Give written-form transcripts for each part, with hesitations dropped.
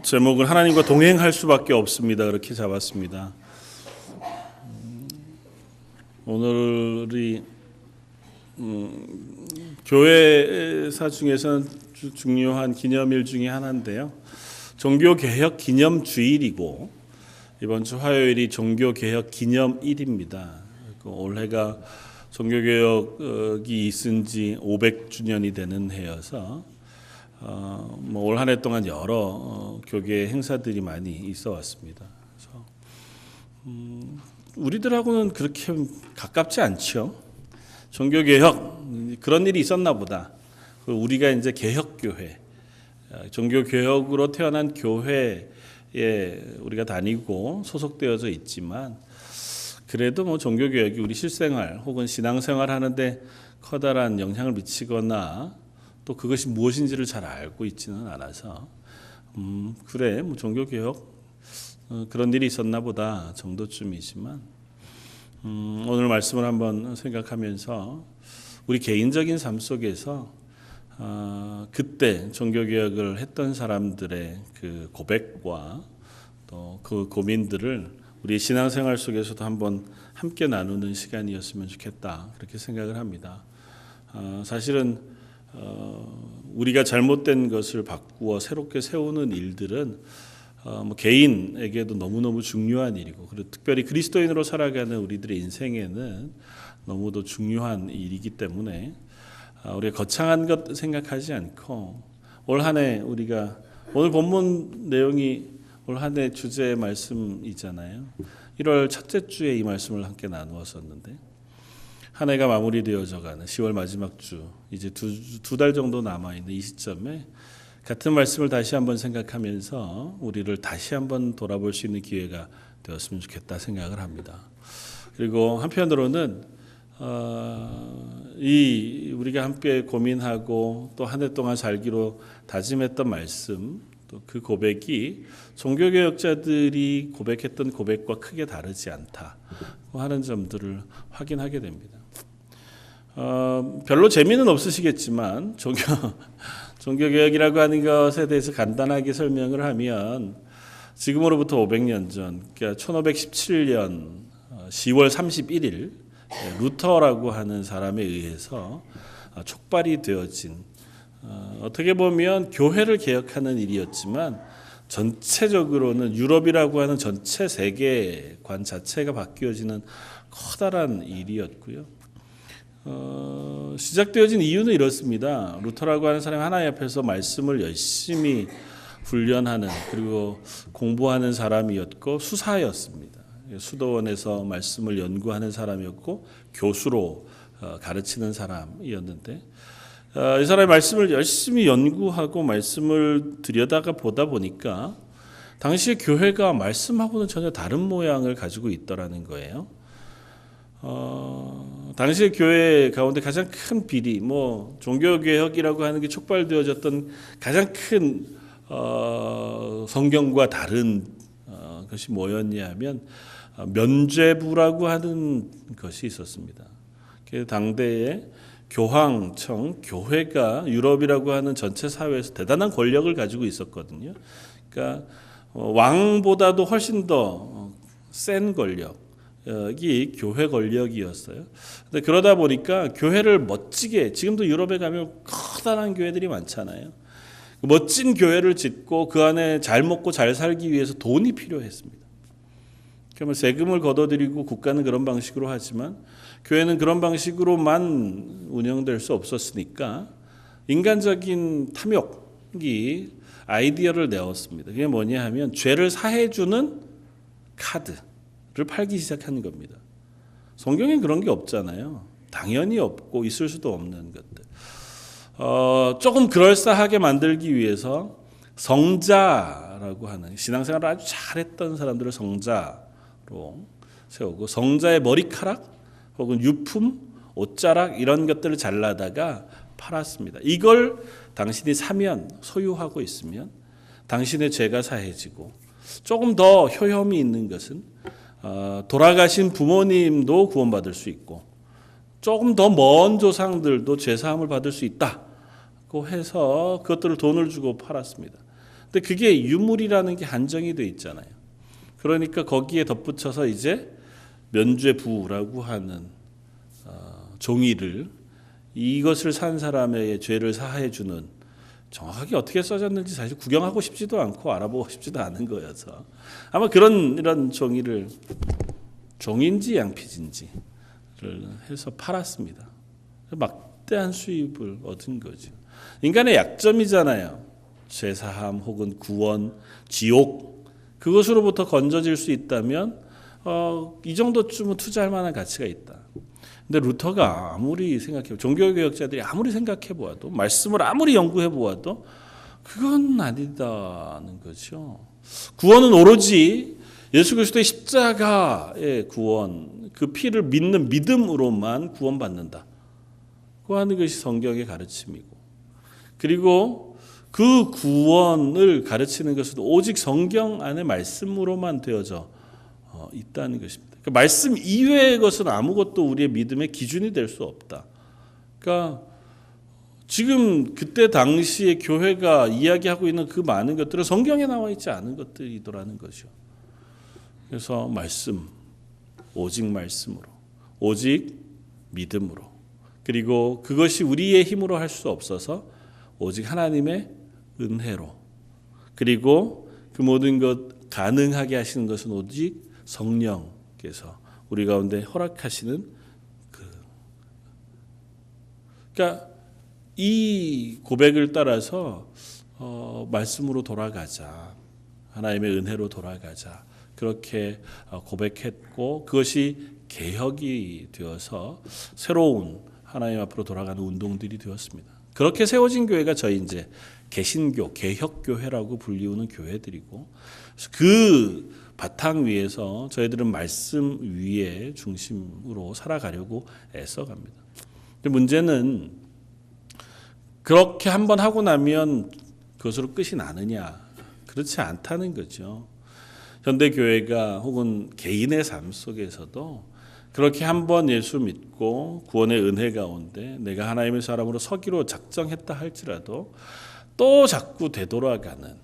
제목은 하나님과 동행할 수밖에 없습니다. 그렇게 잡았습니다. 오늘이 교회사 중에서는 중요한 기념일 중에 하나인데요. 종교개혁 기념주일이고 이번 주 화요일이 종교개혁 기념일입니다. 올해가 종교개혁이 있은 지 500주년이 되는 해여서 올 한 해 동안 여러 교계 행사들이 많이 있어 왔습니다. 그래서 우리들하고는 그렇게 가깝지 않죠. 종교개혁 그런 일이 있었나 보다. 우리가 이제 개혁교회, 종교개혁으로 태어난 교회에 우리가 다니고 소속되어져 있지만 그래도 종교개혁이 우리 실생활 혹은 신앙생활 하는데 커다란 영향을 미치거나 또 그것이 무엇인지를 잘 알고 있지는 않아서 그래 종교개혁 그런 일이 있었나 보다 정도쯤이지만 오늘 말씀을 한번 생각하면서 우리 개인적인 삶 속에서 그때 종교개혁을 했던 사람들의 그 고백과 또 그 고민들을 우리 신앙생활 속에서도 한번 함께 나누는 시간이었으면 좋겠다 그렇게 생각을 합니다. 사실은 우리가 잘못된 것을 바꾸어 새롭게 세우는 일들은 개인에게도 너무너무 중요한 일이고 그리고 특별히 그리스도인으로 살아가는 우리들의 인생에는 너무도 중요한 일이기 때문에 우리가 거창한 것 생각하지 않고 올 한 해 우리가 오늘 본문 내용이 올 한 해 주제의 말씀이잖아요. 1월 첫째 주에 이 말씀을 함께 나누었었는데 한 해가 마무리되어져가는 10월 마지막 주 이제 두 달 정도 남아있는 이 시점에 같은 말씀을 다시 한번 생각하면서 우리를 다시 한번 돌아볼 수 있는 기회가 되었으면 좋겠다 생각을 합니다. 그리고 한편으로는 이 우리가 함께 고민하고 또 한 해 동안 살기로 다짐했던 말씀 또 그 고백이 종교개혁자들이 고백했던 고백과 크게 다르지 않다 하는 점들을 확인하게 됩니다. 별로 재미는 없으시겠지만 종교개혁이라고 하는 것에 대해서 간단하게 설명을 하면 지금으로부터 500년 전 그러니까 1517년 10월 31일 루터라고 하는 사람에 의해서 촉발이 되어진 어떻게 보면 교회를 개혁하는 일이었지만 전체적으로는 유럽이라고 하는 전체 세계관 자체가 바뀌어지는 커다란 일이었고요. 시작되어진 이유는 이렇습니다. 루터라고 하는 사람이 하나님 앞에서 말씀을 열심히 훈련하는 그리고 공부하는 사람이었고 수사였습니다. 수도원에서 말씀을 연구하는 사람이었고 교수로 가르치는 사람이었는데 이 사람이 말씀을 열심히 연구하고 말씀을 들여다가 보다 보니까 당시의 교회가 말씀하고는 전혀 다른 모양을 가지고 있더라는 거예요. 당시의 교회 가운데 가장 큰 비리, 종교개혁이라고 하는 게 촉발되어졌던 가장 큰 성경과 다른 것이 뭐였냐 하면 면죄부라고 하는 것이 있었습니다. 당대에 교황청, 교회가 유럽이라고 하는 전체 사회에서 대단한 권력을 가지고 있었거든요. 그러니까 왕보다도 훨씬 더 센 권력이 교회 권력이었어요. 근데 그러다 보니까 교회를 멋지게 지금도 유럽에 가면 커다란 교회들이 많잖아요. 멋진 교회를 짓고 그 안에 잘 먹고 잘 살기 위해서 돈이 필요했습니다. 그러면 세금을 걷어들이고 국가는 그런 방식으로 하지만 교회는 그런 방식으로만 운영될 수 없었으니까 인간적인 탐욕이 아이디어를 내었습니다. 그게 뭐냐 하면 죄를 사해주는 카드를 팔기 시작한 겁니다. 성경엔 그런 게 없잖아요. 당연히 없고 있을 수도 없는 것들. 조금 그럴싸하게 만들기 위해서 성자라고 하는 신앙생활을 아주 잘했던 사람들을 성자로 세우고 성자의 머리카락 혹은 유품, 옷자락 이런 것들을 잘라다가 팔았습니다. 이걸 당신이 사면 소유하고 있으면 당신의 죄가 사해지고 조금 더 효험이 있는 것은 돌아가신 부모님도 구원받을 수 있고 조금 더 먼 조상들도 죄사함을 받을 수 있다고 해서 그것들을 돈을 주고 팔았습니다. 근데 그게 유물이라는 게 한정이 돼 있잖아요. 그러니까 거기에 덧붙여서 이제 면죄부라고 하는 종이를 이것을 산 사람의 죄를 사해 주는, 정확하게 어떻게 써졌는지 사실 구경하고 싶지도 않고 알아보고 싶지도 않은 거여서 아마 이런 종이를 종인지 양피지인지를 해서 팔았습니다. 막대한 수입을 얻은 거죠. 인간의 약점이잖아요. 죄사함 혹은 구원, 지옥, 그것으로부터 건져질 수 있다면 이 정도쯤은 투자할 만한 가치가 있다. 근데 루터가 아무리 생각해, 종교개혁자들이 아무리 생각해 보아도, 말씀을 아무리 연구해 보아도 그건 아니다는 거죠. 구원은 오로지 예수 그리스도의 십자가의 구원, 그 피를 믿는 믿음으로만 구원받는다 그 하는 것이 성경의 가르침이고, 그리고 그 구원을 가르치는 것은 오직 성경 안의 말씀으로만 되어져 있다는 것입니다. 그 말씀 이외의 것은 아무것도 우리의 믿음의 기준이 될 수 없다. 그러니까 지금 그때 당시에 교회가 이야기하고 있는 그 많은 것들은 성경에 나와 있지 않은 것들이더라는 거죠. 그래서 말씀, 오직 말씀으로, 오직 믿음으로, 그리고 그것이 우리의 힘으로 할 수 없어서 오직 하나님의 은혜로, 그리고 그 모든 것 가능하게 하시는 것은 오직 성령께서 우리 가운데 허락하시는 그러니까 이 고백을 따라서 말씀으로 돌아가자, 하나님의 은혜로 돌아가자, 그렇게 고백했고, 그것이 개혁이 되어서 새로운 하나님 앞으로 돌아가는 운동들이 되었습니다. 그렇게 세워진 교회가 저희 이제 개신교, 개혁교회라고 불리우는 교회들이고, 그 바탕 위에서 저희들은 말씀 위에 중심으로 살아가려고 애써갑니다. 근데 문제는 그렇게 한번 하고 나면 그것으로 끝이 나느냐? 그렇지 않다는 거죠. 현대교회가 혹은 개인의 삶 속에서도 그렇게 한번 예수 믿고 구원의 은혜 가운데 내가 하나님의 사람으로 서기로 작정했다 할지라도 또 자꾸 되돌아가는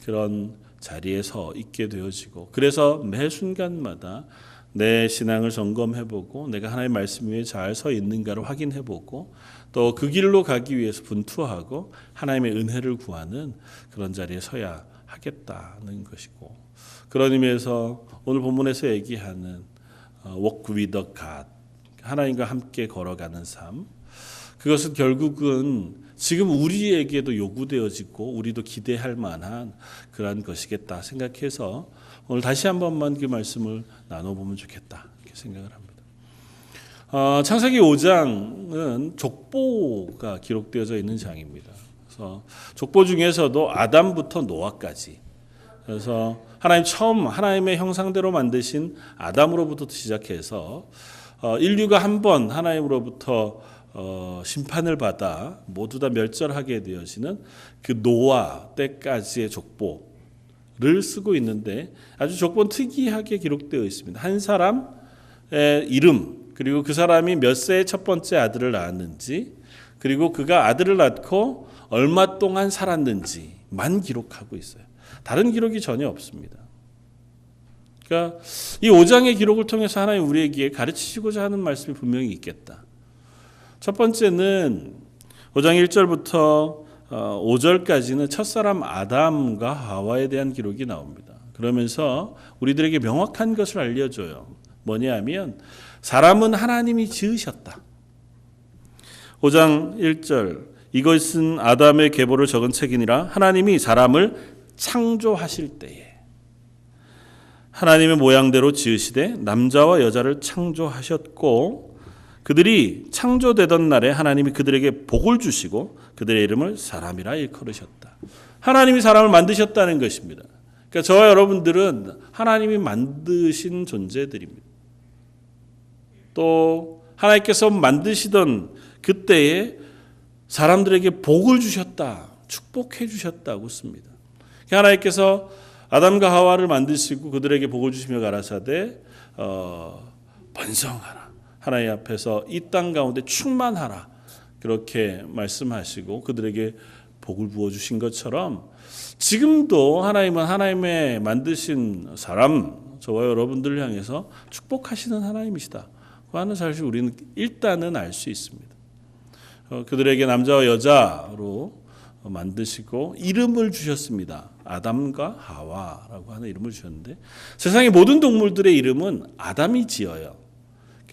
그런 자리에 서 있게 되어지고, 그래서 매 순간마다 내 신앙을 점검해보고 내가 하나님의 말씀 위에 잘 서 있는가를 확인해보고 또 그 길로 가기 위해서 분투하고 하나님의 은혜를 구하는 그런 자리에 서야 하겠다는 것이고, 그런 의미에서 오늘 본문에서 얘기하는 walk with God, 하나님과 함께 걸어가는 삶, 그것은 결국은 지금 우리에게도 요구되어지고 우리도 기대할 만한 그러한 것이겠다 생각해서 오늘 다시 한 번만 그 말씀을 나눠보면 좋겠다 이렇게 생각을 합니다. 창세기 5장은 족보가 기록되어져 있는 장입니다. 그래서 족보 중에서도 아담부터 노아까지, 그래서 하나님 처음 하나님의 형상대로 만드신 아담으로부터 시작해서 인류가 한 번 하나님으로부터 심판을 받아 모두 다 멸절하게 되어지는 그 노아 때까지의 족보를 쓰고 있는데, 아주 족보는 특이하게 기록되어 있습니다. 한 사람의 이름, 그리고 그 사람이 몇 세에 첫 번째 아들을 낳았는지, 그리고 그가 아들을 낳고 얼마 동안 살았는지만 기록하고 있어요. 다른 기록이 전혀 없습니다. 그러니까 이 5장의 기록을 통해서 하나님 우리에게 가르치시고자 하는 말씀이 분명히 있겠다. 첫 번째는 5장 1절부터 5절까지는 첫사람 아담과 하와에 대한 기록이 나옵니다. 그러면서 우리들에게 명확한 것을 알려줘요. 뭐냐 하면 사람은 하나님이 지으셨다. 5장 1절, 이것은 아담의 계보를 적은 책이니라. 하나님이 사람을 창조하실 때에 하나님의 모양대로 지으시되 남자와 여자를 창조하셨고, 그들이 창조되던 날에 하나님이 그들에게 복을 주시고 그들의 이름을 사람이라 일컬으셨다. 하나님이 사람을 만드셨다는 것입니다. 그러니까 저와 여러분들은 하나님이 만드신 존재들입니다. 또 하나님께서 만드시던 그때에 사람들에게 복을 주셨다, 축복해 주셨다고 씁니다. 하나님께서 아담과 하와를 만드시고 그들에게 복을 주시며 가라사대 번성하라, 하나님 앞에서 이 땅 가운데 충만하라, 그렇게 말씀하시고 그들에게 복을 부어주신 것처럼 지금도 하나님은 하나님의 만드신 사람, 저와 여러분들을 향해서 축복하시는 하나님이시다 하는 사실 우리는 일단은 알 수 있습니다. 그들에게 남자와 여자로 만드시고 이름을 주셨습니다. 아담과 하와라고 하는 이름을 주셨는데 세상의 모든 동물들의 이름은 아담이 지어요.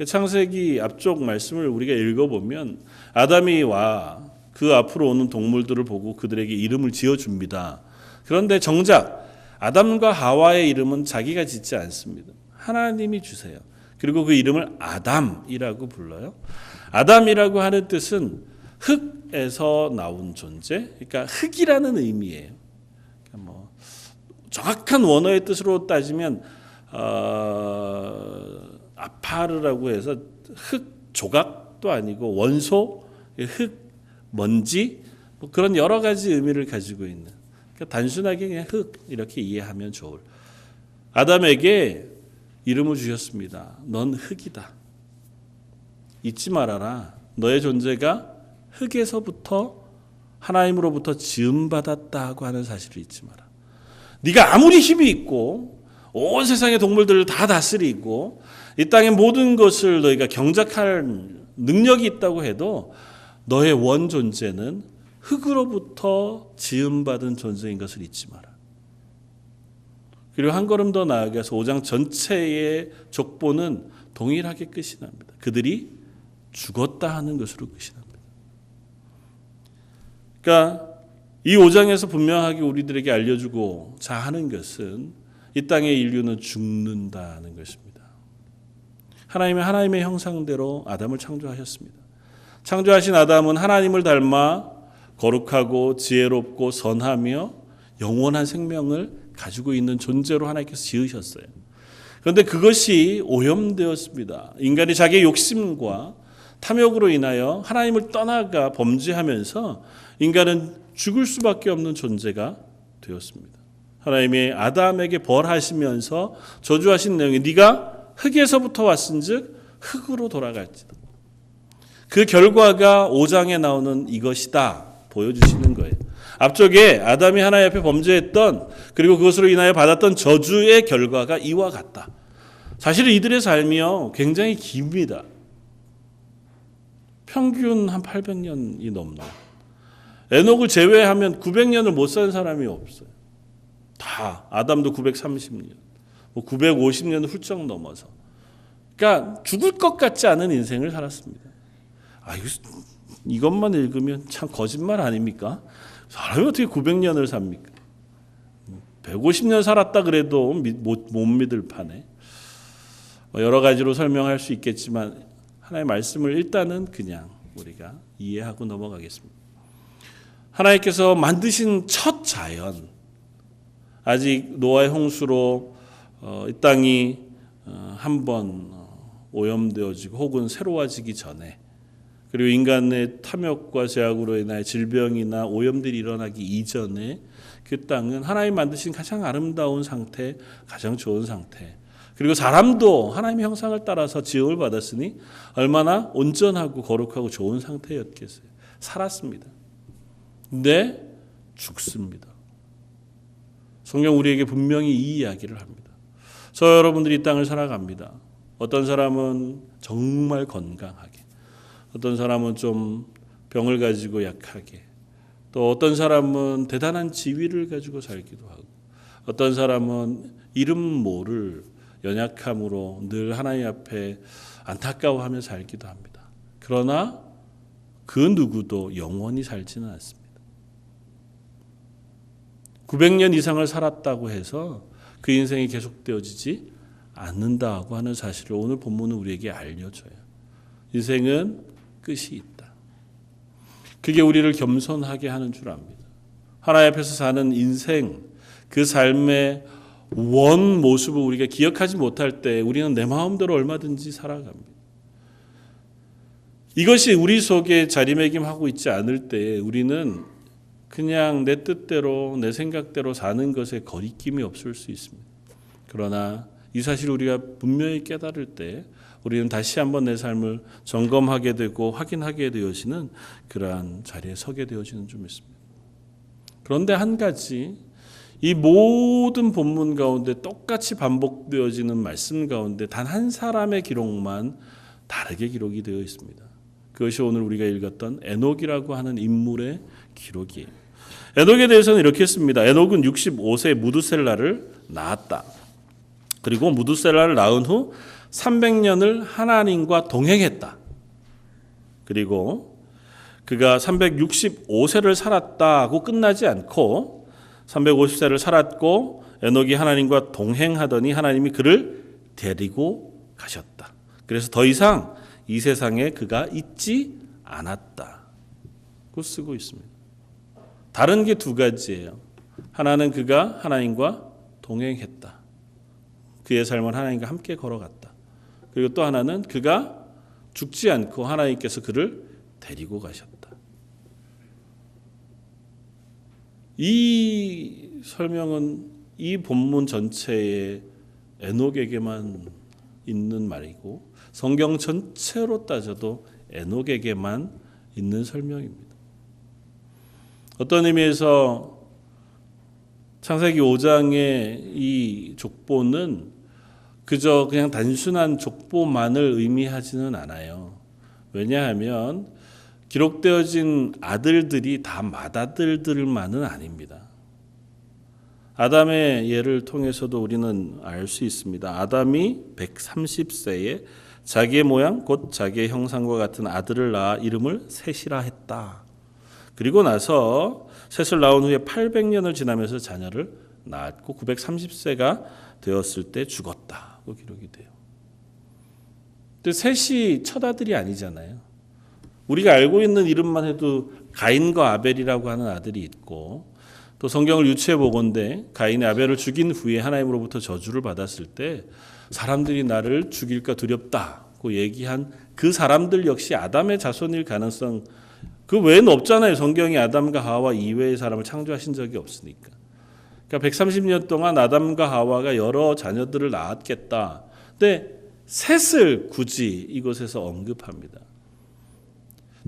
창세기 앞쪽 말씀을 우리가 읽어보면 아담이 와 그 앞으로 오는 동물들을 보고 그들에게 이름을 지어줍니다. 그런데 정작 아담과 하와의 이름은 자기가 짓지 않습니다. 하나님이 주세요. 그리고 그 이름을 아담이라고 불러요. 아담이라고 하는 뜻은 흙에서 나온 존재, 그러니까 흙이라는 의미예요. 그러니까 뭐 정확한 원어의 뜻으로 따지면 아파르라고 해서 흙 조각도 아니고 원소, 흙, 먼지 뭐 그런 여러 가지 의미를 가지고 있는 그러니까 단순하게 그냥 흙 이렇게 이해하면 좋을. 아담에게 이름을 주셨습니다. 넌 흙이다. 잊지 말아라. 너의 존재가 흙에서부터 하나님으로부터 지음받았다고 하는 사실을 잊지 마라. 네가 아무리 힘이 있고 온 세상의 동물들을 다 다스리고 이 땅의 모든 것을 너희가 경작할 능력이 있다고 해도 너의 원 존재는 흙으로부터 지음받은 존재인 것을 잊지 마라. 그리고 한 걸음 더 나아가서 5장 전체의 족보는 동일하게 끝이 납니다. 그들이 죽었다 하는 것으로 끝이 납니다. 그러니까 이 5장에서 분명하게 우리들에게 알려주고자 하는 것은 이 땅의 인류는 죽는다는 것입니다. 하나님의 형상대로 아담을 창조하셨습니다. 창조하신 아담은 하나님을 닮아 거룩하고 지혜롭고 선하며 영원한 생명을 가지고 있는 존재로 하나님께서 지으셨어요. 그런데 그것이 오염되었습니다. 인간이 자기의 욕심과 탐욕으로 인하여 하나님을 떠나가 범죄하면서 인간은 죽을 수밖에 없는 존재가 되었습니다. 하나님이 아담에게 벌하시면서 저주하신 내용이 네가 흙에서부터 왔은즉 흙으로 돌아갈지다. 그 결과가 5장에 나오는 이것이다 보여주시는 거예요. 앞쪽에 아담이 하나님 앞에 범죄했던 그리고 그것으로 인하여 받았던 저주의 결과가 이와 같다. 사실 이들의 삶이요 굉장히 깁니다. 평균 한 800년이 넘는. 에녹을 제외하면 900년을 못 산 사람이 없어요. 다 아담도 930년, 뭐 950년을 훌쩍 넘어서. 그러니까 죽을 것 같지 않은 인생을 살았습니다. 이것만 읽으면 참 거짓말 아닙니까? 사람이 어떻게 900년을 삽니까? 150년 살았다 그래도 못 믿을 판에. 여러 가지로 설명할 수 있겠지만 하나님의 말씀을 일단은 그냥 우리가 이해하고 넘어가겠습니다. 하나님께서 만드신 첫 자연, 아직 노아의 홍수로 이 땅이 한번 오염되어지고 혹은 새로워지기 전에, 그리고 인간의 탐욕과 제약으로 인하여 질병이나 오염들이 일어나기 이전에 그 땅은 하나님 만드신 가장 아름다운 상태, 가장 좋은 상태, 그리고 사람도 하나님의 형상을 따라서 지음을 받았으니 얼마나 온전하고 거룩하고 좋은 상태였겠어요. 살았습니다. 근데 죽습니다. 성경 우리에게 분명히 이 이야기를 합니다. 저 여러분들이 이 땅을 살아갑니다. 어떤 사람은 정말 건강하게, 어떤 사람은 좀 병을 가지고 약하게, 또 어떤 사람은 대단한 지위를 가지고 살기도 하고, 어떤 사람은 이름 모를 연약함으로 늘 하나님 앞에 안타까워하며 살기도 합니다. 그러나 그 누구도 영원히 살지는 않습니다. 900년 이상을 살았다고 해서 그 인생이 계속되어지지 않는다고 하는 사실을 오늘 본문은 우리에게 알려줘요. 인생은 끝이 있다. 그게 우리를 겸손하게 하는 줄 압니다. 하나님 앞에서 사는 인생, 그 삶의 원 모습을 우리가 기억하지 못할 때 우리는 내 마음대로 얼마든지 살아갑니다. 이것이 우리 속에 자리매김하고 있지 않을 때 우리는 그냥 내 뜻대로 내 생각대로 사는 것에 거리낌이 없을 수 있습니다. 그러나 이 사실을 우리가 분명히 깨달을 때 우리는 다시 한번 내 삶을 점검하게 되고 확인하게 되어지는 그러한 자리에 서게 되어지는 줄 믿습니다. 그런데 한 가지, 이 모든 본문 가운데 똑같이 반복되어지는 말씀 가운데 단 한 사람의 기록만 다르게 기록이 되어 있습니다. 그것이 오늘 우리가 읽었던 에녹이라고 하는 인물의 기록이에요. 에녹에 대해서는 이렇게 했습니다. 에녹은 65세 무두셀라를 낳았다. 그리고 무두셀라를 낳은 후 300년을 하나님과 동행했다. 그리고 그가 365세를 살았다고 끝나지 않고 350세를 살았고 에녹이 하나님과 동행하더니 하나님이 그를 데리고 가셨다. 그래서 더 이상 이 세상에 그가 있지 않았다고 쓰고 있습니다. 다른 게 두 가지예요. 하나는 그가 하나님과 동행했다. 그의 삶을 하나님과 함께 걸어갔다. 그리고 또 하나는 그가 죽지 않고 하나님께서 그를 데리고 가셨다. 이 설명은 이 본문 전체에 에녹에게만 있는 말이고 성경 전체로 따져도 에녹에게만 있는 설명입니다. 어떤 의미에서 창세기 5장의 이 족보는 그저 그냥 단순한 족보만을 의미하지는 않아요. 왜냐하면 기록되어진 아들들이 다 맏아들들만은 아닙니다. 아담의 예를 통해서도 우리는 알 수 있습니다. 아담이 130세에 자기의 모양 곧 자기의 형상과 같은 아들을 낳아 이름을 셋이라 했다. 그리고 나서 셋을 낳은 후에 800년을 지나면서 자녀를 낳았고 930세가 되었을 때 죽었다고 기록이 돼요. 근데 셋이 첫 아들이 아니잖아요. 우리가 알고 있는 이름만 해도 가인과 아벨이라고 하는 아들이 있고 또 성경을 유추해 보건대 가인이 아벨을 죽인 후에 하나님으로부터 저주를 받았을 때 사람들이 나를 죽일까 두렵다고 얘기한 그 사람들 역시 아담의 자손일 가능성 그 외에는 없잖아요. 성경이 아담과 하와 이외의 사람을 창조하신 적이 없으니까. 그러니까 130년 동안 아담과 하와가 여러 자녀들을 낳았겠다. 근데 셋을 굳이 이곳에서 언급합니다.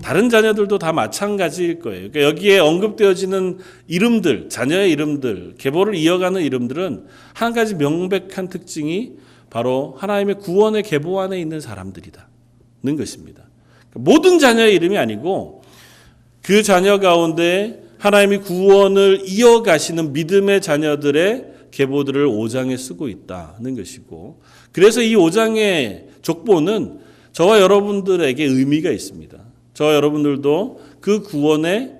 다른 자녀들도 다 마찬가지일 거예요. 그러니까 여기에 언급되어지는 이름들, 자녀의 이름들, 계보를 이어가는 이름들은 한 가지 명백한 특징이 바로 하나님의 구원의 계보 안에 있는 사람들이다는 것입니다. 그러니까 모든 자녀의 이름이 아니고 그 자녀 가운데 하나님이 구원을 이어가시는 믿음의 자녀들의 계보들을 5장에 쓰고 있다는 것이고 그래서 이 5장의 족보는 저와 여러분들에게 의미가 있습니다. 저와 여러분들도 그 구원의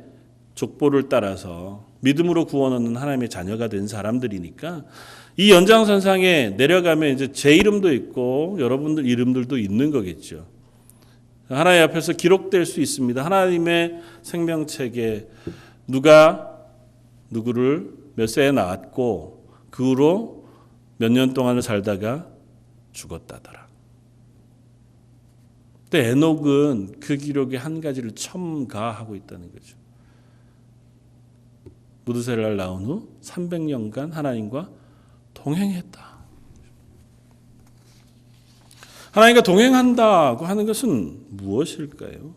족보를 따라서 믿음으로 구원 얻는 하나님의 자녀가 된 사람들이니까 이 연장선상에 내려가면 이제 제 이름도 있고 여러분들 이름들도 있는 거겠죠. 하나님 앞에서 기록될 수 있습니다. 하나님의 생명책에 누가 누구를 몇 세에 낳았고 그 후로 몇 년 동안을 살다가 죽었다더라. 근데 에녹은 그 기록의 한 가지를 첨가하고 있다는 거죠. 무드셀라를 낳은 후 300년간 하나님과 동행했다. 하나님과 동행한다고 하는 것은 무엇일까요?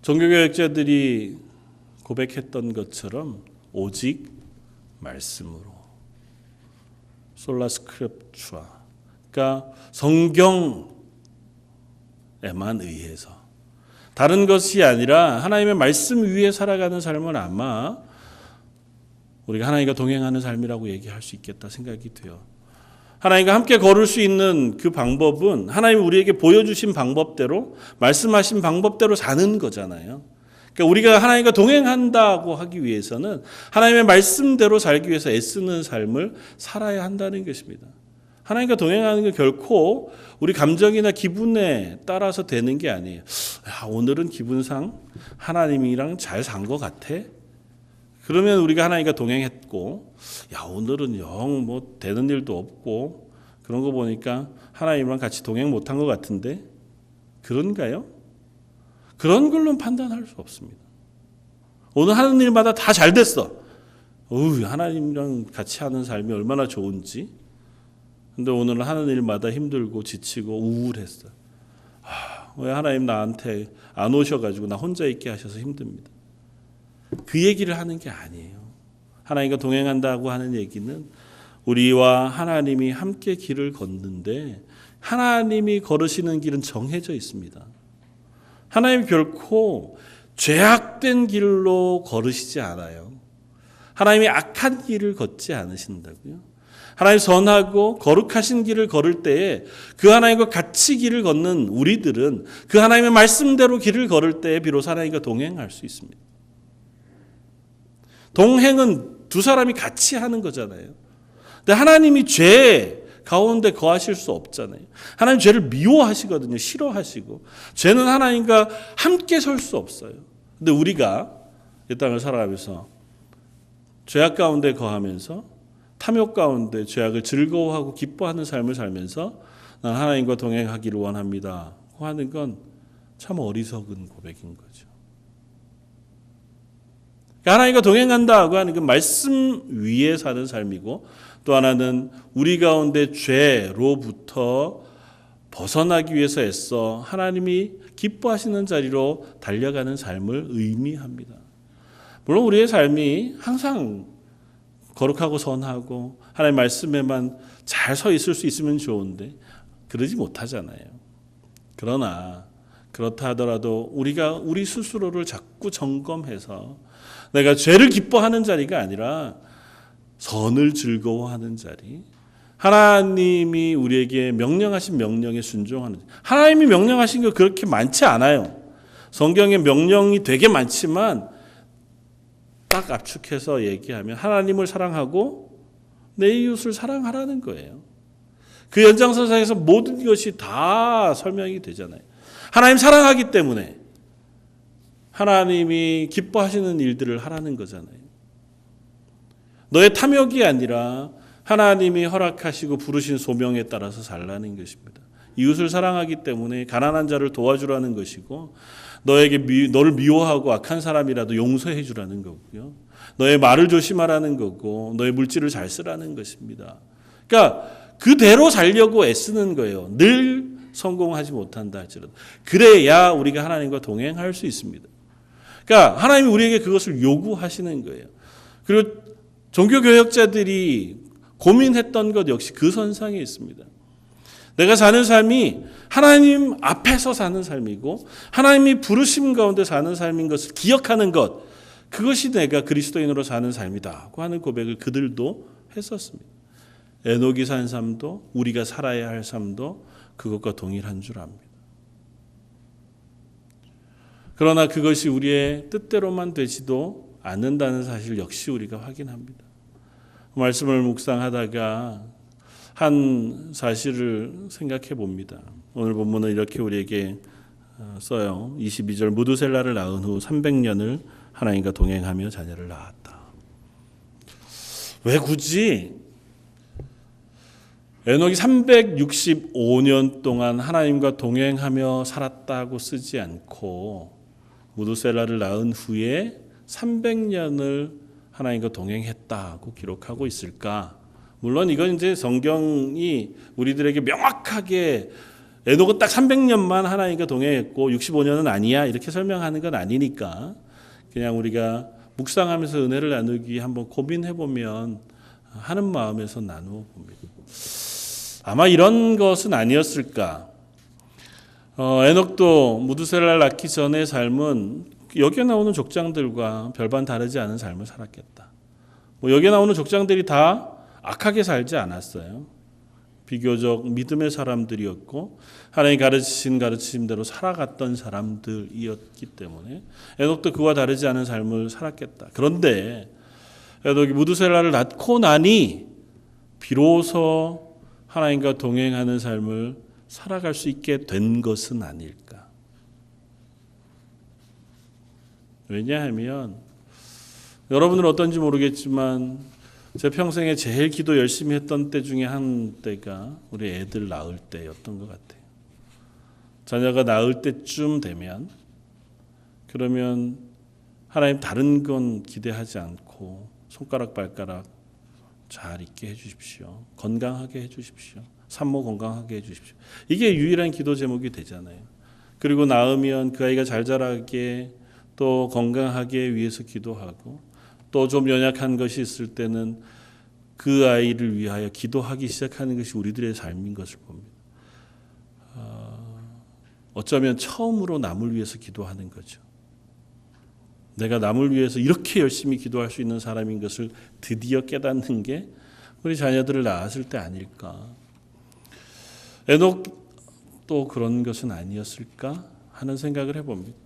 종교개혁자들이 고백했던 것처럼 오직 말씀으로 솔라 스크립추아 그러니까 성경에만 의해서 다른 것이 아니라 하나님의 말씀 위에 살아가는 삶은 아마 우리가 하나님과 동행하는 삶이라고 얘기할 수 있겠다 생각이 돼요. 하나님과 함께 걸을 수 있는 그 방법은 하나님이 우리에게 보여주신 방법대로 말씀하신 방법대로 사는 거잖아요. 그러니까 우리가 하나님과 동행한다고 하기 위해서는 하나님의 말씀대로 살기 위해서 애쓰는 삶을 살아야 한다는 것입니다. 하나님과 동행하는 건 결코 우리 감정이나 기분에 따라서 되는 게 아니에요. 야, 오늘은 기분상 하나님이랑 잘 산 것 같아. 그러면 우리가 하나님과 동행했고, 야 오늘은 영 뭐 되는 일도 없고 그런 거 보니까 하나님이랑 같이 동행 못한 것 같은데 그런가요? 그런 걸로 판단할 수 없습니다. 오늘 하는 일마다 다 잘 됐어. 하나님이랑 같이 하는 삶이 얼마나 좋은지. 근데 오늘은 하는 일마다 힘들고 지치고 우울했어. 왜 하나님 나한테 안 오셔가지고 나 혼자 있게 하셔서 힘듭니다. 그 얘기를 하는 게 아니에요. 하나님과 동행한다고 하는 얘기는 우리와 하나님이 함께 길을 걷는데 하나님이 걸으시는 길은 정해져 있습니다. 하나님 결코 죄악된 길로 걸으시지 않아요. 하나님이 악한 길을 걷지 않으신다고요. 하나님 선하고 거룩하신 길을 걸을 때에 그 하나님과 같이 길을 걷는 우리들은 그 하나님의 말씀대로 길을 걸을 때에 비로소 하나님과 동행할 수 있습니다. 동행은 두 사람이 같이 하는 거잖아요. 근데 하나님이 죄 가운데 거하실 수 없잖아요. 하나님 죄를 미워하시거든요. 싫어하시고. 죄는 하나님과 함께 설 수 없어요. 근데 우리가 이 땅을 살아가면서 죄악 가운데 거하면서 탐욕 가운데 죄악을 즐거워하고 기뻐하는 삶을 살면서 난 하나님과 동행하기를 원합니다 하는 건 참 어리석은 고백인 거죠. 하나님과 동행한다고 하는 그 말씀 위에 사는 삶이고 또 하나는 우리 가운데 죄로부터 벗어나기 위해서 애써 하나님이 기뻐하시는 자리로 달려가는 삶을 의미합니다. 물론 우리의 삶이 항상 거룩하고 선하고 하나님 말씀에만 잘 서 있을 수 있으면 좋은데 그러지 못하잖아요. 그러나 그렇다 하더라도 우리가 우리 스스로를 자꾸 점검해서 내가 죄를 기뻐하는 자리가 아니라 선을 즐거워하는 자리, 하나님이 우리에게 명령하신 명령에 순종하는 자리. 하나님이 명령하신 거 그렇게 많지 않아요. 성경에 명령이 되게 많지만 딱 압축해서 얘기하면 하나님을 사랑하고 내 이웃을 사랑하라는 거예요. 그 연장선상에서 모든 것이 다 설명이 되잖아요. 하나님 사랑하기 때문에 하나님이 기뻐하시는 일들을 하라는 거잖아요. 너의 탐욕이 아니라 하나님이 허락하시고 부르신 소명에 따라서 살라는 것입니다. 이웃을 사랑하기 때문에 가난한 자를 도와주라는 것이고 너를 미워하고 악한 사람이라도 용서해 주라는 거고요. 너의 말을 조심하라는 거고 너의 물질을 잘 쓰라는 것입니다. 그러니까 그대로 살려고 애쓰는 거예요. 늘 성공하지 못한다 할지라도. 그래야 우리가 하나님과 동행할 수 있습니다. 그러니까 하나님이 우리에게 그것을 요구하시는 거예요. 그리고 종교개혁자들이 고민했던 것 역시 그 선상에 있습니다. 내가 사는 삶이 하나님 앞에서 사는 삶이고 하나님이 부르심 가운데 사는 삶인 것을 기억하는 것, 그것이 내가 그리스도인으로 사는 삶이다고 하는 고백을 그들도 했었습니다. 에녹이 산 삶도 우리가 살아야 할 삶도 그것과 동일한 줄 압니다. 그러나 그것이 우리의 뜻대로만 되지도 않는다는 사실 역시 우리가 확인합니다. 말씀을 묵상하다가 한 사실을 생각해 봅니다. 오늘 본문은 이렇게 우리에게 써요. 22절 무두셀라를 낳은 후 300년을 하나님과 동행하며 자녀를 낳았다. 왜 굳이 에녹이 365년 동안 하나님과 동행하며 살았다고 쓰지 않고 무두셀라를 낳은 후에 300년을 하나님과 동행했다고 기록하고 있을까? 물론 이건 이제 성경이 우리들에게 명확하게 에녹은 딱 300년만 하나님과 동행했고 65년은 아니야 이렇게 설명하는 건 아니니까 그냥 우리가 묵상하면서 은혜를 나누기 한번 고민해 보면 하는 마음에서 나누어 봅니다. 아마 이런 것은 아니었을까? 에녹도 무두셀라를 낳기 전의 삶은 여기에 나오는 족장들과 별반 다르지 않은 삶을 살았겠다. 여기에 나오는 족장들이 다 악하게 살지 않았어요. 비교적 믿음의 사람들이었고 하나님이 가르치신 가르침대로 살아갔던 사람들이었기 때문에 에녹도 그와 다르지 않은 삶을 살았겠다. 그런데 에녹이 무두셀라를 낳고 나니 비로소 하나님과 동행하는 삶을 살아갈 수 있게 된 것은 아닐까. 왜냐하면 여러분은 어떤지 모르겠지만 제 평생에 제일 기도 열심히 했던 때 중에 한 때가 우리 애들 낳을 때였던 것 같아요. 자녀가 낳을 때쯤 되면 그러면 하나님 다른 건 기대하지 않고 손가락 발가락 잘 있게 해주십시오. 건강하게 해주십시오. 산모 건강하게 해주십시오. 이게 유일한 기도 제목이 되잖아요. 그리고 낳으면 그 아이가 잘 자라게 또 건강하게 위해서 기도하고 또 좀 연약한 것이 있을 때는 그 아이를 위하여 기도하기 시작하는 것이 우리들의 삶인 것을 봅니다. 어쩌면 처음으로 남을 위해서 기도하는 거죠. 내가 남을 위해서 이렇게 열심히 기도할 수 있는 사람인 것을 드디어 깨닫는 게 우리 자녀들을 낳았을 때 아닐까. 에녹도 그런 것은 아니었을까 하는 생각을 해봅니다.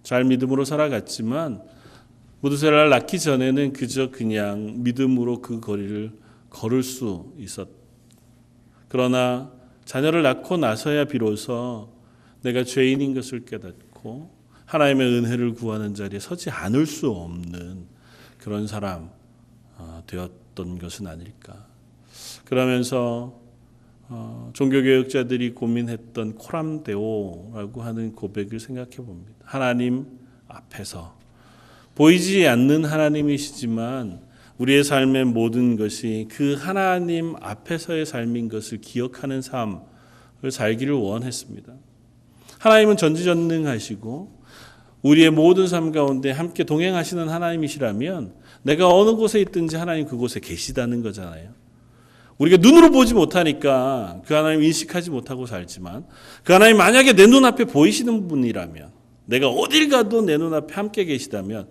잘 믿음으로 살아갔지만 무드셀라를 낳기 전에는 그저 그냥 믿음으로 그 거리를 걸을 수 있었. 그러나 자녀를 낳고 나서야 비로소 내가 죄인인 것을 깨닫고 하나님의 은혜를 구하는 자리에 서지 않을 수 없는 그런 사람 되었던 것은 아닐까. 그러면서 종교개혁자들이 고민했던 코람데오라고 하는 고백을 생각해 봅니다. 하나님 앞에서 보이지 않는 하나님이시지만 우리의 삶의 모든 것이 그 하나님 앞에서의 삶인 것을 기억하는 삶을 살기를 원했습니다. 하나님은 전지전능하시고 우리의 모든 삶 가운데 함께 동행하시는 하나님이시라면 내가 어느 곳에 있든지 하나님 그곳에 계시다는 거잖아요. 우리가 눈으로 보지 못하니까 그 하나님 인식하지 못하고 살지만 그 하나님 만약에 내 눈앞에 보이시는 분이라면 내가 어딜 가도 내 눈앞에 함께 계시다면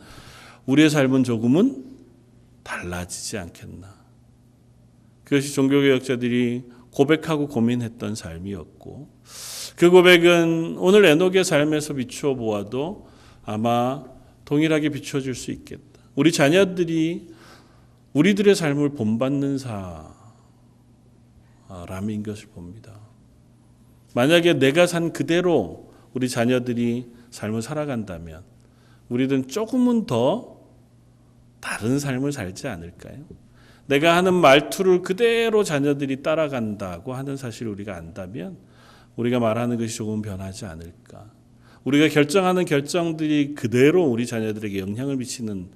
우리의 삶은 조금은 달라지지 않겠나. 그것이 종교개혁자들이 고백하고 고민했던 삶이었고 그 고백은 오늘 에녹의 삶에서 비추어 보아도 아마 동일하게 비춰질 수 있겠다. 우리 자녀들이 우리들의 삶을 본받는 사람인 것을 봅니다. 만약에 내가 산 그대로 우리 자녀들이 삶을 살아간다면 우리들은 조금은 더 다른 삶을 살지 않을까요? 내가 하는 말투를 그대로 자녀들이 따라간다고 하는 사실을 우리가 안다면 우리가 말하는 것이 조금 변하지 않을까. 우리가 결정하는 결정들이 그대로 우리 자녀들에게 영향을 미치는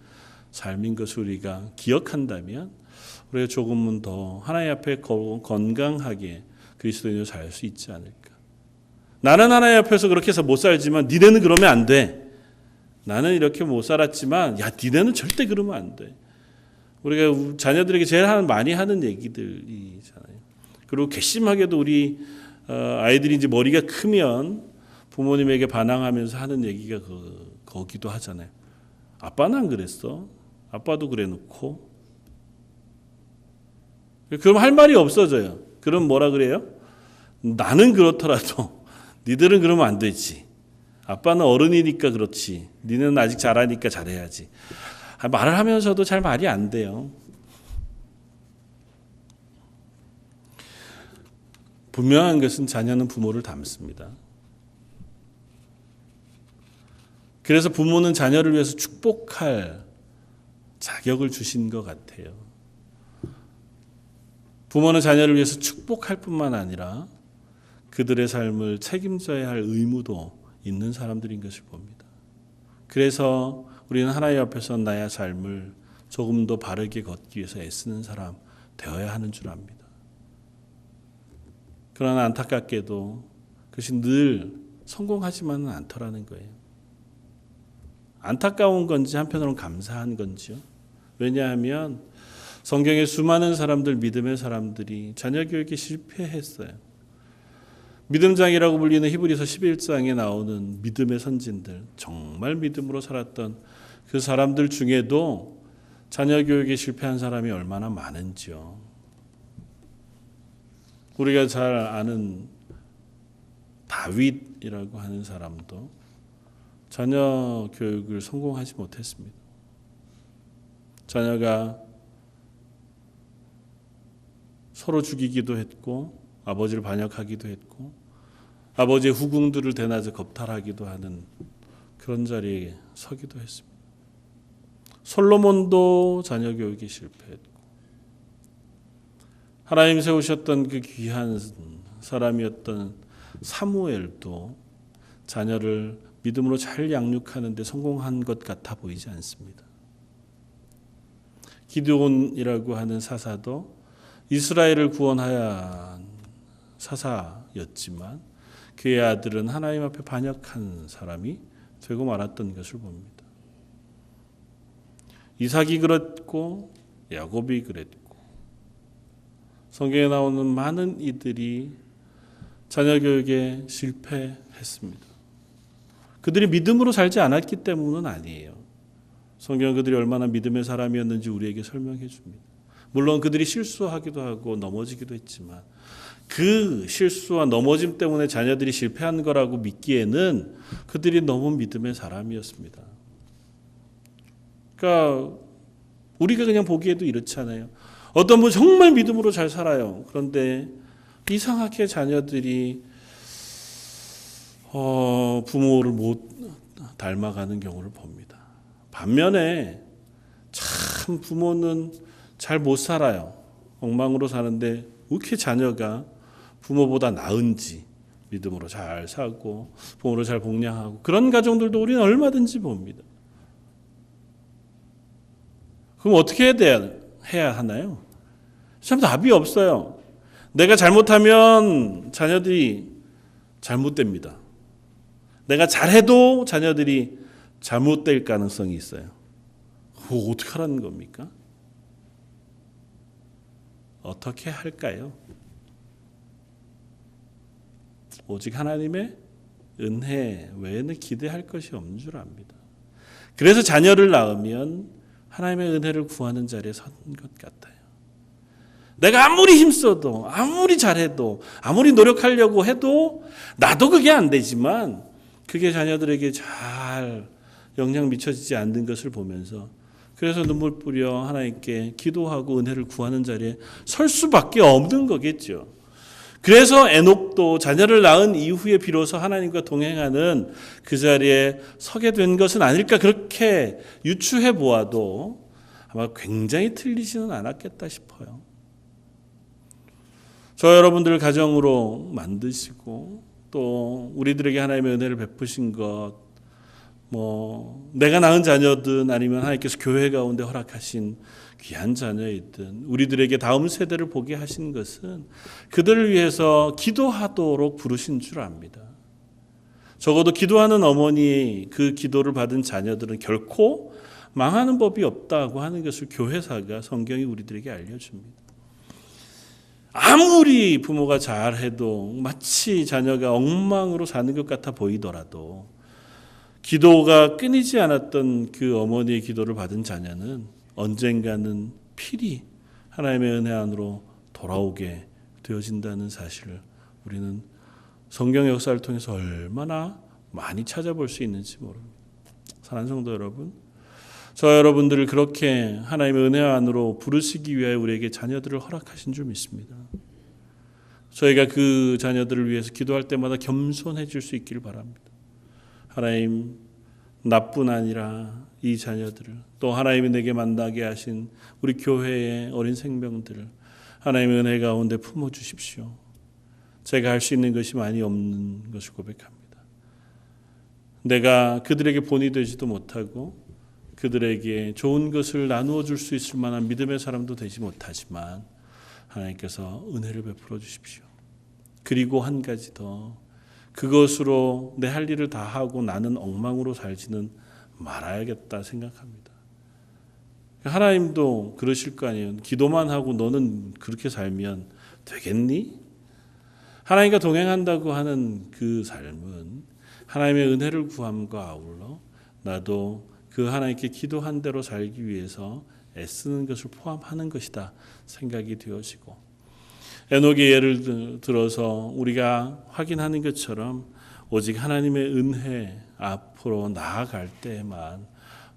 삶인 것을 우리가 기억한다면 우리가 조금은 더 하나님 앞에 건강하게 그리스도인으로 살 수 있지 않을까. 나는 하나님 앞에서 그렇게 해서 못 살지만 니네는 그러면 안 돼. 나는 이렇게 못 살았지만 야 니네는 절대 그러면 안 돼. 우리가 자녀들에게 제일 많이 하는 얘기들이잖아요. 그리고 괘씸하게도 우리 아이들이 이제 머리가 크면 부모님에게 반항하면서 하는 얘기가 거기도 하잖아요. 아빠는 안 그랬어. 아빠도 그래 놓고. 그럼 할 말이 없어져요. 그럼 뭐라 그래요? 나는 그렇더라도 니들은 그러면 안 되지. 아빠는 어른이니까 그렇지. 니는 아직 잘하니까 잘해야지. 말을 하면서도 잘 말이 안 돼요. 분명한 것은 자녀는 부모를 닮습니다. 그래서 부모는 자녀를 위해서 축복할 자격을 주신 것 같아요. 부모는 자녀를 위해서 축복할 뿐만 아니라 그들의 삶을 책임져야 할 의무도 있는 사람들인 것을 봅니다. 그래서 우리는 하나님 앞에서 나의 삶을 조금 더 바르게 걷기 위해서 애쓰는 사람 되어야 하는 줄 압니다. 그러나 안타깝게도 그것이 늘 성공하지만은 않더라는 거예요. 안타까운 건지 한편으로는 감사한 건지요. 왜냐하면 성경의 수많은 사람들, 믿음의 사람들이 자녀 교육에 실패했어요. 믿음장이라고 불리는 히브리서 11장에 나오는 믿음의 선진들, 정말 믿음으로 살았던 그 사람들 중에도 자녀 교육에 실패한 사람이 얼마나 많은지요. 우리가 잘 아는 다윗이라고 하는 사람도 자녀 교육을 성공하지 못했습니다. 자녀가 서로 죽이기도 했고 아버지를 반역하기도 했고 아버지의 후궁들을 대낮에 겁탈하기도 하는 그런 자리에 서기도 했습니다. 솔로몬도 자녀 교육에 실패했고 하나님 세우셨던 그 귀한 사람이었던 사무엘도 자녀를 믿음으로 잘 양육하는 데 성공한 것 같아 보이지 않습니다. 기드온이라고 하는 사사도 이스라엘을 구원하야 한 사사였지만 그의 아들은 하나님 앞에 반역한 사람이 되고 말았던 것을 봅니다. 이삭이 그랬고 야곱이 그랬고 성경에 나오는 많은 이들이 자녀 교육에 실패했습니다. 그들이 믿음으로 살지 않았기 때문은 아니에요. 성경은 그들이 얼마나 믿음의 사람이었는지 우리에게 설명해 줍니다. 물론 그들이 실수하기도 하고 넘어지기도 했지만 그 실수와 넘어짐 때문에 자녀들이 실패한 거라고 믿기에는 그들이 너무 믿음의 사람이었습니다. 그러니까 우리가 그냥 보기에도 이렇잖아요. 어떤 분 정말 믿음으로 잘 살아요. 그런데 이상하게 자녀들이 부모를 못 닮아가는 경우를 봅니다. 반면에 참 부모는 잘 못 살아요. 엉망으로 사는데 왜 이렇게 자녀가 부모보다 나은지 믿음으로 잘 살고 부모를 잘 복양하고 그런 가정들도 우리는 얼마든지 봅니다. 그럼 어떻게 해야 하나요? 참 답이 없어요. 내가 잘못하면 자녀들이 잘못됩니다. 내가 잘해도 자녀들이 잘못될 가능성이 있어요. 그거 어떻게 하라는 겁니까? 어떻게 할까요? 오직 하나님의 은혜 외에는 기대할 것이 없는 줄 압니다. 그래서 자녀를 낳으면 하나님의 은혜를 구하는 자리에 선 것 같아요. 내가 아무리 힘써도 아무리 잘해도 아무리 노력하려고 해도 나도 그게 안 되지만 그게 자녀들에게 잘 영향 미쳐지지 않는 것을 보면서 그래서 눈물 뿌려 하나님께 기도하고 은혜를 구하는 자리에 설 수밖에 없는 거겠죠. 그래서 에녹도 자녀를 낳은 이후에 비로소 하나님과 동행하는 그 자리에 서게 된 것은 아닐까 그렇게 유추해 보아도 아마 굉장히 틀리지는 않았겠다 싶어요. 저 여러분들 가정으로 만드시고 또 우리들에게 하나님의 은혜를 베푸신 것, 내가 낳은 자녀든 아니면 하나님께서 교회 가운데 허락하신 귀한 자녀이든 우리들에게 다음 세대를 보게 하신 것은 그들을 위해서 기도하도록 부르신 줄 압니다. 적어도 기도하는 어머니 그 기도를 받은 자녀들은 결코 망하는 법이 없다고 하는 것을 교회사가 성경이 우리들에게 알려줍니다. 아무리 부모가 잘해도 마치 자녀가 엉망으로 사는 것 같아 보이더라도 기도가 끊이지 않았던 그 어머니의 기도를 받은 자녀는 언젠가는 필히 하나님의 은혜 안으로 돌아오게 되어진다는 사실을 우리는 성경 역사를 통해서 얼마나 많이 찾아볼 수 있는지 모릅니다. 사랑하는 성도 여러분, 저 여러분들을 그렇게 하나님의 은혜 안으로 부르시기 위하여 우리에게 자녀들을 허락하신 줄 믿습니다. 저희가 그 자녀들을 위해서 기도할 때마다 겸손해질 수 있기를 바랍니다. 하나님, 나뿐 아니라 이 자녀들을 또 하나님이 내게 만나게 하신 우리 교회의 어린 생명들을 하나님의 은혜 가운데 품어주십시오. 제가 할 수 있는 것이 많이 없는 것을 고백합니다. 내가 그들에게 본이 되지도 못하고 그들에게 좋은 것을 나누어 줄 수 있을 만한 믿음의 사람도 되지 못하지만 하나님께서 은혜를 베풀어 주십시오. 그리고 한 가지 더, 그것으로 내 할 일을 다 하고 나는 엉망으로 살지는 말아야겠다 생각합니다. 하나님도 그러실 거 아니에요. 기도만 하고 너는 그렇게 살면 되겠니? 하나님과 동행한다고 하는 그 삶은 하나님의 은혜를 구함과 아울러 나도 그 하나님께 기도한 대로 살기 위해서 애쓰는 것을 포함하는 것이다 생각이 되어지고, 에녹의 예를 들어서 우리가 확인하는 것처럼 오직 하나님의 은혜 앞으로 나아갈 때에만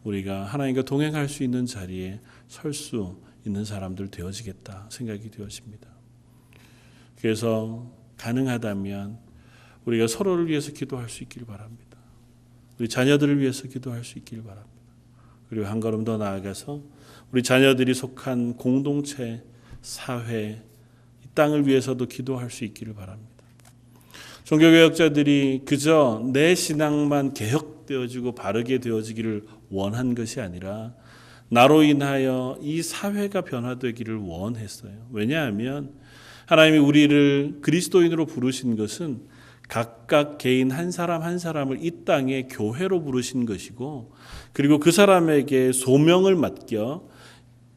우리가 하나님과 동행할 수 있는 자리에 설 수 있는 사람들 되어지겠다 생각이 되어집니다. 그래서 가능하다면 우리가 서로를 위해서 기도할 수 있기를 바랍니다. 우리 자녀들을 위해서 기도할 수 있기를 바랍니다. 그리고 한 걸음 더 나아가서 우리 자녀들이 속한 공동체, 사회, 이 땅을 위해서도 기도할 수 있기를 바랍니다. 종교개혁자들이 그저 내 신앙만 개혁되어지고 바르게 되어지기를 원한 것이 아니라 나로 인하여 이 사회가 변화되기를 원했어요. 왜냐하면 하나님이 우리를 그리스도인으로 부르신 것은 각각 개인 한 사람 한 사람을 이 땅에 교회로 부르신 것이고, 그리고 그 사람에게 소명을 맡겨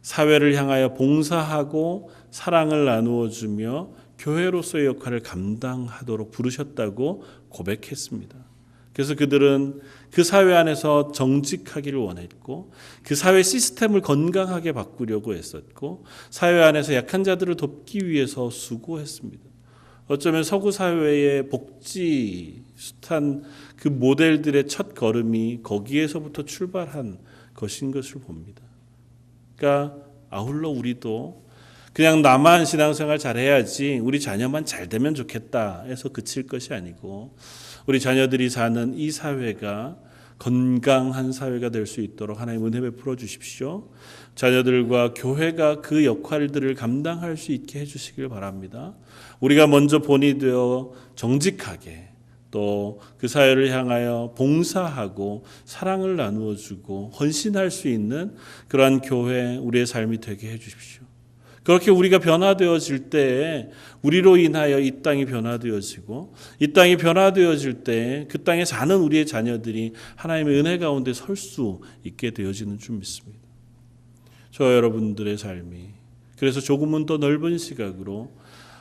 사회를 향하여 봉사하고 사랑을 나누어 주며 교회로서의 역할을 감당하도록 부르셨다고 고백했습니다. 그래서 그들은 그 사회 안에서 정직하기를 원했고, 그 사회 시스템을 건강하게 바꾸려고 했었고, 사회 안에서 약한 자들을 돕기 위해서 수고했습니다. 어쩌면 서구 사회의 복지 숱한 그 모델들의 첫 걸음이 거기에서부터 출발한 것인 것을 봅니다. 그러니까 아울러 우리도 그냥 나만 신앙생활 잘해야지, 우리 자녀만 잘 되면 좋겠다 해서 그칠 것이 아니고, 우리 자녀들이 사는 이 사회가 건강한 사회가 될 수 있도록 하나님 은혜 베풀어 주십시오. 자녀들과 교회가 그 역할들을 감당할 수 있게 해주시길 바랍니다. 우리가 먼저 본이 되어 정직하게, 또 그 사회를 향하여 봉사하고 사랑을 나누어 주고 헌신할 수 있는 그러한 교회, 우리의 삶이 되게 해 주십시오. 그렇게 우리가 변화되어질 때에 우리로 인하여 이 땅이 변화되어지고, 이 땅이 변화되어질 때 그 땅에 사는 우리의 자녀들이 하나님의 은혜 가운데 설 수 있게 되어지는 줄 믿습니다. 저와 여러분들의 삶이 그래서 조금은 더 넓은 시각으로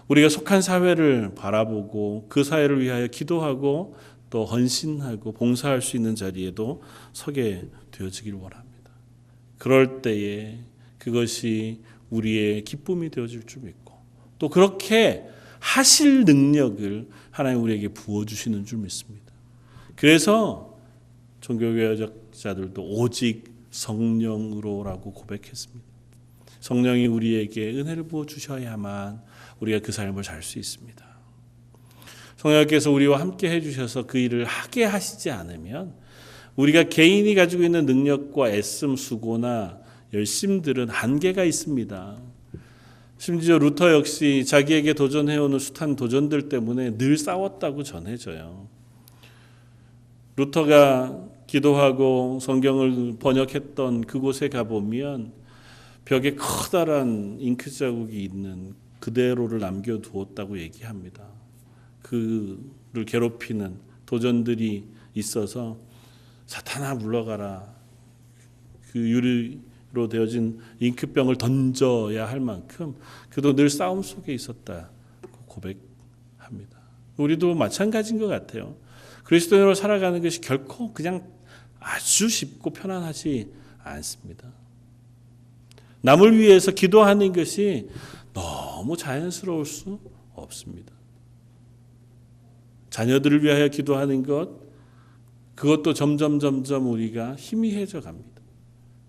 우리가 속한 사회를 바라보고 그 사회를 위하여 기도하고 또 헌신하고 봉사할 수 있는 자리에도 서게 되어지길 원합니다. 그럴 때에 그것이 우리의 기쁨이 되어질 줄 믿고, 또 그렇게 하실 능력을 하나님 우리에게 부어주시는 줄 믿습니다. 그래서 종교개혁자들도 오직 성령으로라고 고백했습니다. 성령이 우리에게 은혜를 부어주셔야만 우리가 그 삶을 살 수 있습니다. 성령께서 우리와 함께 해주셔서 그 일을 하게 하시지 않으면 우리가 개인이 가지고 있는 능력과 애씀, 수고나 열심들은 한계가 있습니다. 심지어 루터 역시 자기에게 도전해오는 숱한 도전들 때문에 늘 싸웠다고 전해져요. 루터가 기도하고 성경을 번역했던 그곳에 가보면 벽에 커다란 잉크 자국이 있는 그대로를 남겨두었다고 얘기합니다. 그를 괴롭히는 도전들이 있어서 사탄아 물러가라, 그 유리로 되어진 잉크병을 던져야 할 만큼 그도 늘 싸움 속에 있었다고 고백합니다. 우리도 마찬가지인 것 같아요. 그리스도인으로 살아가는 것이 결코 그냥 아주 쉽고 편안하지 않습니다. 남을 위해서 기도하는 것이 너무 자연스러울 수 없습니다. 자녀들을 위하여 기도하는 것, 그것도 점점 우리가 희미해져 갑니다.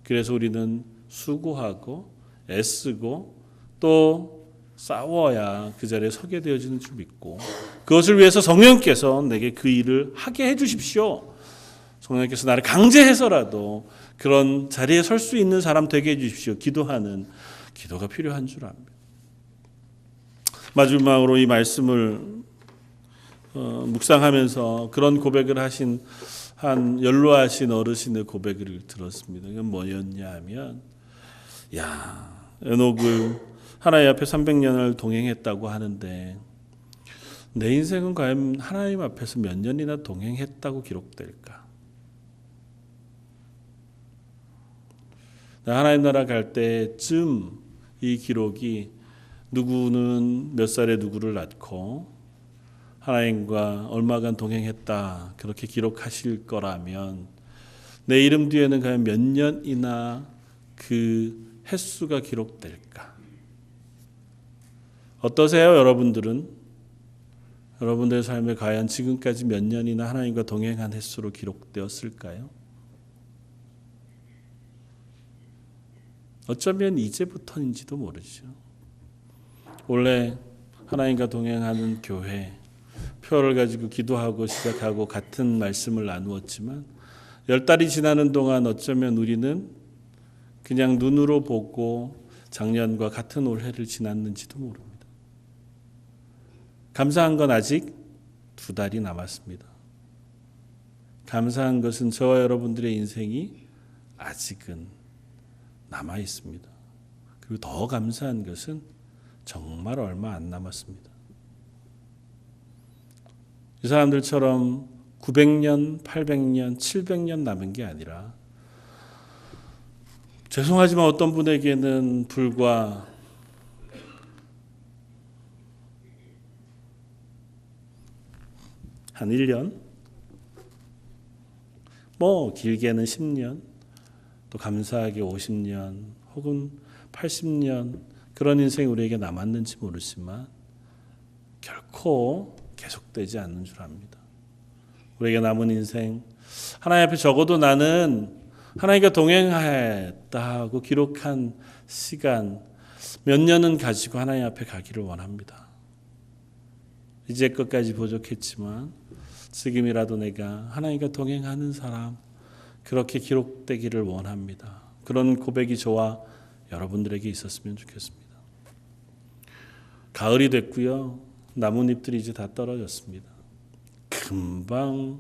그래서 우리는 수고하고 애쓰고 또 싸워야 그 자리에 서게 되어지는 줄 믿고, 그것을 위해서 성령께서 내게 그 일을 하게 해 주십시오. 성령께서 나를 강제해서라도 그런 자리에 설 수 있는 사람 되게 해 주십시오. 기도하는 기도가 필요한 줄 압니다. 마지막으로 이 말씀을 묵상하면서 그런 고백을 하신 한 연로하신 어르신의 고백을 들었습니다. 이건 뭐였냐 하면, 에녹을 하나님 앞에 300년을 동행했다고 하는데 내 인생은 과연 하나님 앞에서 몇 년이나 동행했다고 기록될까? 하나님 나라 갈 때쯤 이 기록이 누구는 몇 살에 누구를 낳고 하나님과 얼마간 동행했다 그렇게 기록하실 거라면 내 이름 뒤에는 과연 몇 년이나 그 횟수가 기록될까? 어떠세요, 여러분들은? 여러분들의 삶에 과연 지금까지 몇 년이나 하나님과 동행한 횟수로 기록되었을까요? 어쩌면 이제부터인지도 모르죠. 원래 하나님과 동행하는 교회, 표를 가지고 기도하고 시작하고 같은 말씀을 나누었지만 10달이 지나는 동안 어쩌면 우리는 그냥 눈으로 보고 작년과 같은 올해를 지났는지도 모릅니다. 감사한 건 아직 2달이 남았습니다. 감사한 것은 저와 여러분들의 인생이 아직은 남아 있습니다. 그리고 더 감사한 것은 정말 얼마 안 남았습니다. 그 사람들처럼 900년, 800년, 700년 남은 게 아니라 죄송하지만 어떤 분에게는 불과 한 1년, 길게는 10년, 또 감사하게 50년 혹은 80년 그런 인생이 우리에게 남았는지 모르지만 결코 계속되지 않는 줄 압니다. 우리에게 남은 인생 하나님 앞에 적어도 나는 하나님과 동행하였다 하고 기록한 시간 몇 년은 가지고 하나님 앞에 가기를 원합니다. 이제 끝까지 부족했지만 지금이라도 내가 하나님과 동행하는 사람 그렇게 기록되기를 원합니다. 그런 고백이 저와 여러분들에게 있었으면 좋겠습니다. 가을이 됐고요. 나뭇잎들이 이제 다 떨어졌습니다. 금방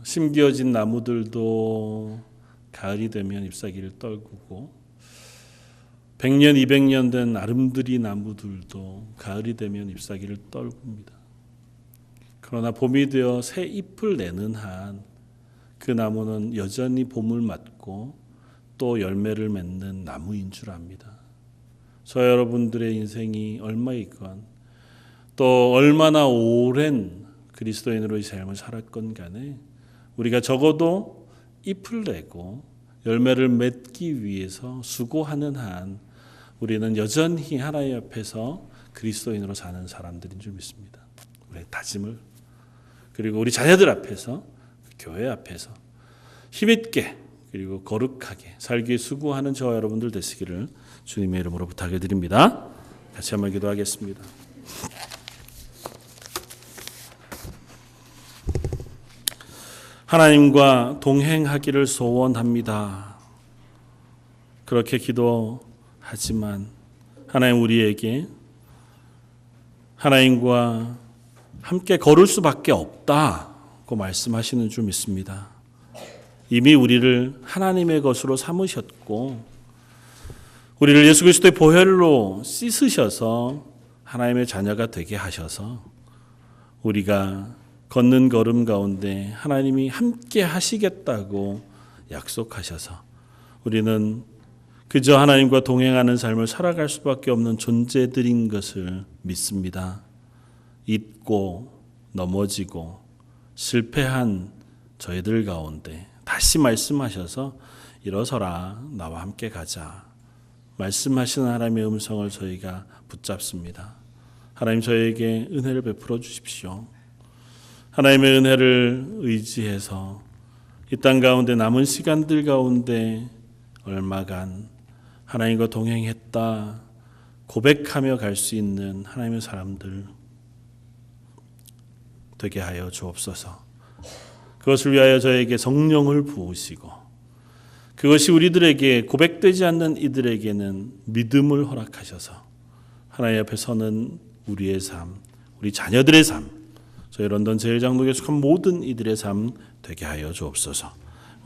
심겨진 나무들도 가을이 되면 잎사귀를 떨구고 100년, 200년 된 아름드리 나무들도 가을이 되면 잎사귀를 떨굽니다. 그러나 봄이 되어 새 잎을 내는 한 그 나무는 여전히 봄을 맞고 또 열매를 맺는 나무인 줄 압니다. 저 여러분들의 인생이 얼마이건 또 얼마나 오랜 그리스도인으로의 삶을 살았건 간에 우리가 적어도 잎을 내고 열매를 맺기 위해서 수고하는 한 우리는 여전히 하나님 앞에서 그리스도인으로 사는 사람들인 줄 믿습니다. 우리의 다짐을 그리고 우리 자녀들 앞에서 교회 앞에서 힘있게 그리고 거룩하게 살기 수고하는 저와 여러분들 되시기를 주님의 이름으로 부탁해 드립니다. 같이 한번 기도하겠습니다. 하나님과 동행하기를 소원합니다. 그렇게 기도하지만 하나님 우리에게 하나님과 함께 걸을 수밖에 없다고 말씀하시는 줄 믿습니다. 이미 우리를 하나님의 것으로 삼으셨고 우리를 예수 그리스도의 보혈로 씻으셔서 하나님의 자녀가 되게 하셔서 우리가 걷는 걸음 가운데 하나님이 함께 하시겠다고 약속하셔서 우리는 그저 하나님과 동행하는 삶을 살아갈 수밖에 없는 존재들인 것을 믿습니다. 잊고 넘어지고 실패한 저희들 가운데 다시 말씀하셔서 일어서라 나와 함께 가자 말씀하시는 하나님의 음성을 저희가 붙잡습니다. 하나님 저희에게 은혜를 베풀어 주십시오. 하나님의 은혜를 의지해서 이 땅 가운데 남은 시간들 가운데 얼마간 하나님과 동행했다 고백하며 갈 수 있는 하나님의 사람들 되게 하여 주옵소서. 그것을 위하여 저에게 성령을 부으시고 그것이 우리들에게 고백되지 않는 이들에게는 믿음을 허락하셔서 하나님 앞에 서는 우리의 삶, 우리 자녀들의 삶, 저희 런던 제일장로교에 속한 모든 이들의 삶 되게 하여 주옵소서.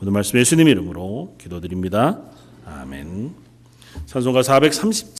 오늘 말씀 예수님 이름으로 기도드립니다. 아멘. 찬송가 430